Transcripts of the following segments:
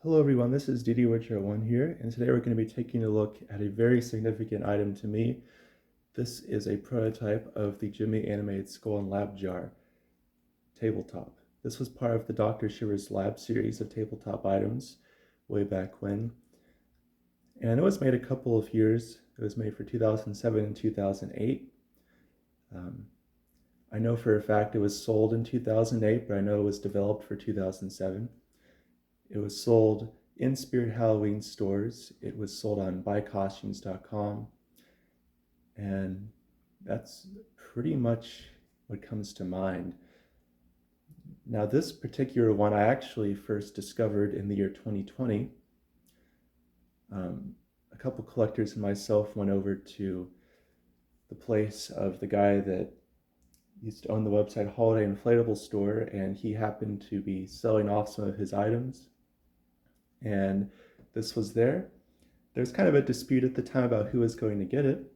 Hello everyone, this is DD1 here, and today we're going to be taking a look at a very significant item to me. This is a prototype of the Gemmy animated skull and lab jar tabletop. This was part of the Dr. Shiver's lab series of tabletop items way back when, and it was made a couple of years. It was made for 2007 and 2008. I know for a fact it was sold in 2008, but I know it was developed for 2007. It was sold in Spirit Halloween stores. It was sold on buycostumes.com. And that's pretty much what comes to mind. Now, this particular one I actually first discovered in the year 2020. A couple collectors and myself went over to the place of the guy that used to own the website Holiday Inflatable Store, and he happened to be selling off some of his items. And this was there. There's kind of a dispute at the time about who was going to get it,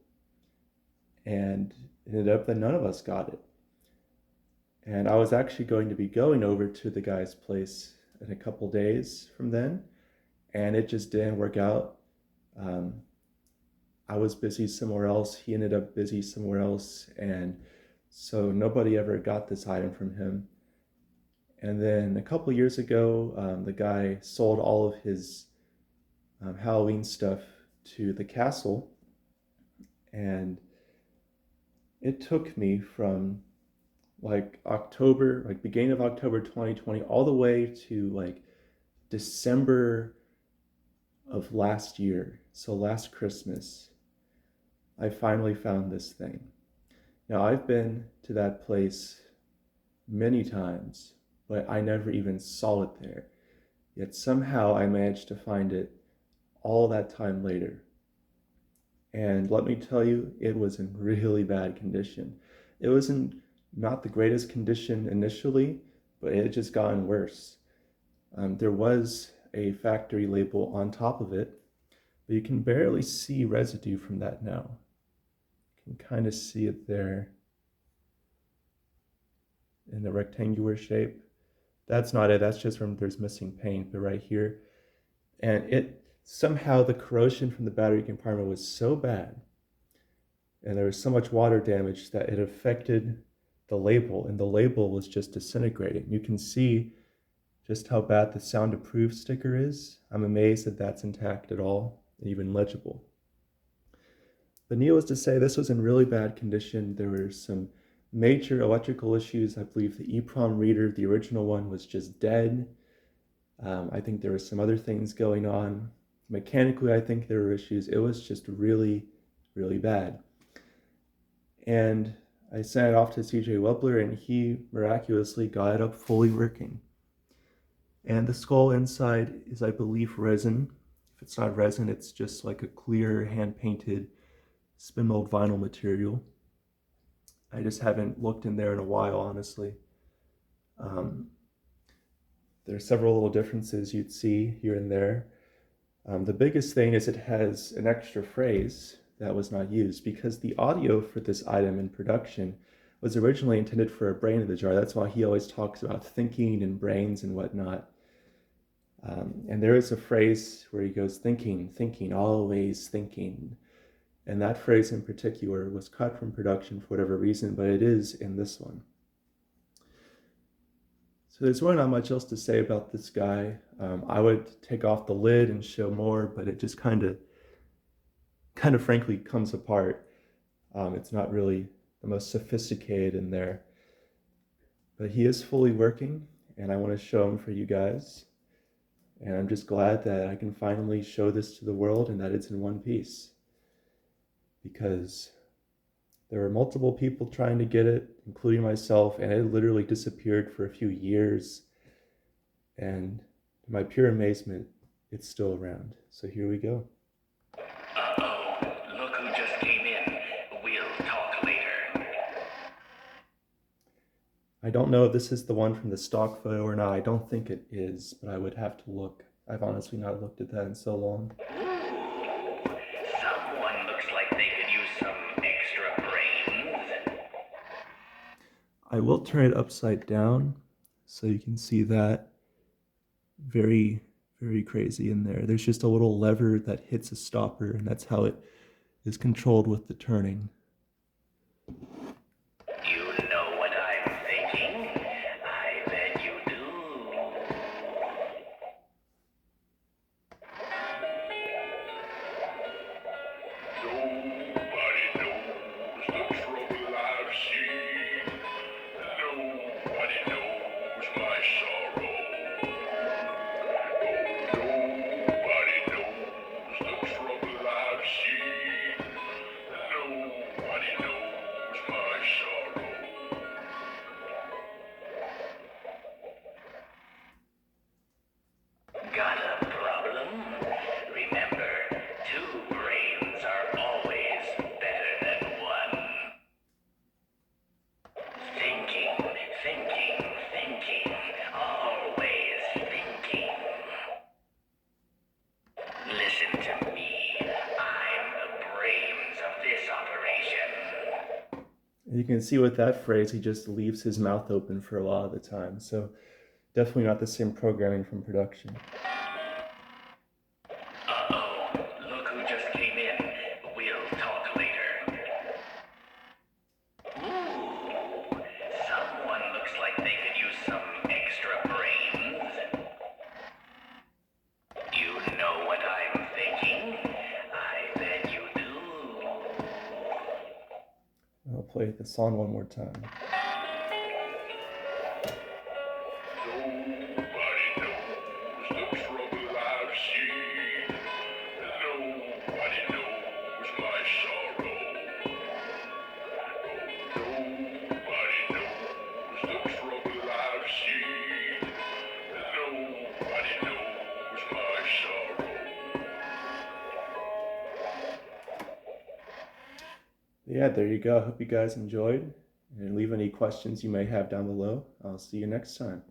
and it ended up that none of us got it. And I was actually going to be going over to the guy's place in a couple days from then, and it just didn't work out. I was busy somewhere else, he ended up busy somewhere else, and so nobody ever got this item from him. And then a couple years ago, the guy sold all of his Halloween stuff to the castle, and it took me from beginning of October 2020 all the way to December of last year, so last Christmas, I finally found this thing. Now, I've been to that place many times, but I never even saw it there. Yet somehow I managed to find it all that time later. And let me tell you, it was in really bad condition. It was in not the greatest condition initially, but it had just gotten worse. There was a factory label on top of it, but you can barely see residue from that now. You can kind of see it there in the rectangular shape. That's not it, that's just from there's missing paint, but right here. And somehow the corrosion from the battery compartment was so bad, and there was so much water damage that it affected the label, and the label was just disintegrating. You can see just how bad the sound approved sticker is. I'm amazed that that's intact at all, and even legible. But needless to say, this was in really bad condition. There were some major electrical issues. I believe the EEPROM reader, the original one, was just dead. I think there were some other things going on. Mechanically, I think there were issues. It was just really, really bad. And I sent it off to CJ Webler, and he miraculously got it up fully working. And the skull inside is, I believe, resin. If it's not resin, it's just like a clear hand-painted spin mold vinyl material. I just haven't looked in there in a while, honestly. There are several little differences you'd see here and there. The biggest thing is it has an extra phrase that was not used, because the audio for this item in production was originally intended for a brain in the jar. That's why he always talks about thinking and brains and whatnot. And there is a phrase where he goes, thinking, thinking, always thinking. And that phrase in particular was cut from production for whatever reason, but it is in this one. So there's really not much else to say about this guy. I would take off the lid and show more, but it just kind of frankly comes apart. It's not really the most sophisticated in there. But he is fully working, and I want to show him for you guys. And I'm just glad that I can finally show this to the world and that it's in one piece. Because there were multiple people trying to get it, including myself, and it literally disappeared for a few years. And to my pure amazement, it's still around. So here we go. Uh-oh, look who just came in. We'll talk later. I don't know if this is the one from the stock photo or not. I don't think it is, but I would have to look. I've honestly not looked at that in so long. Someone looks like they could use some extra brains. I will turn it upside down so you can see that very, Very crazy in there. There's just a little lever that hits a stopper, and that's how it is controlled with the turning. You know what I'm thinking? I bet you do. Nobody knows the trouble I've seen. Nobody knows my sorrow. Nobody knows the trouble I've seen. Nobody knows my sorrow. Got a problem? Remember, two brains are always better than one. Thinking, thinking, thinking, always thinking. Listen to me. I'm the brains of this operation. You can see with that phrase, he just leaves his mouth open for a lot of the time. So definitely not the same programming from production. Uh-oh, look who just came in. We'll talk later. Ooh, someone looks like they could use some extra brains. You know what I'm thinking? I bet you do. I'll play the song one more time. Nobody knows the trouble I've seen. Nobody knows my sorrow. Nobody knows the trouble I've seen. Nobody knows my sorrow. Yeah, there you go. I hope you guys enjoyed. And leave any questions you may have down below. I'll see you next time.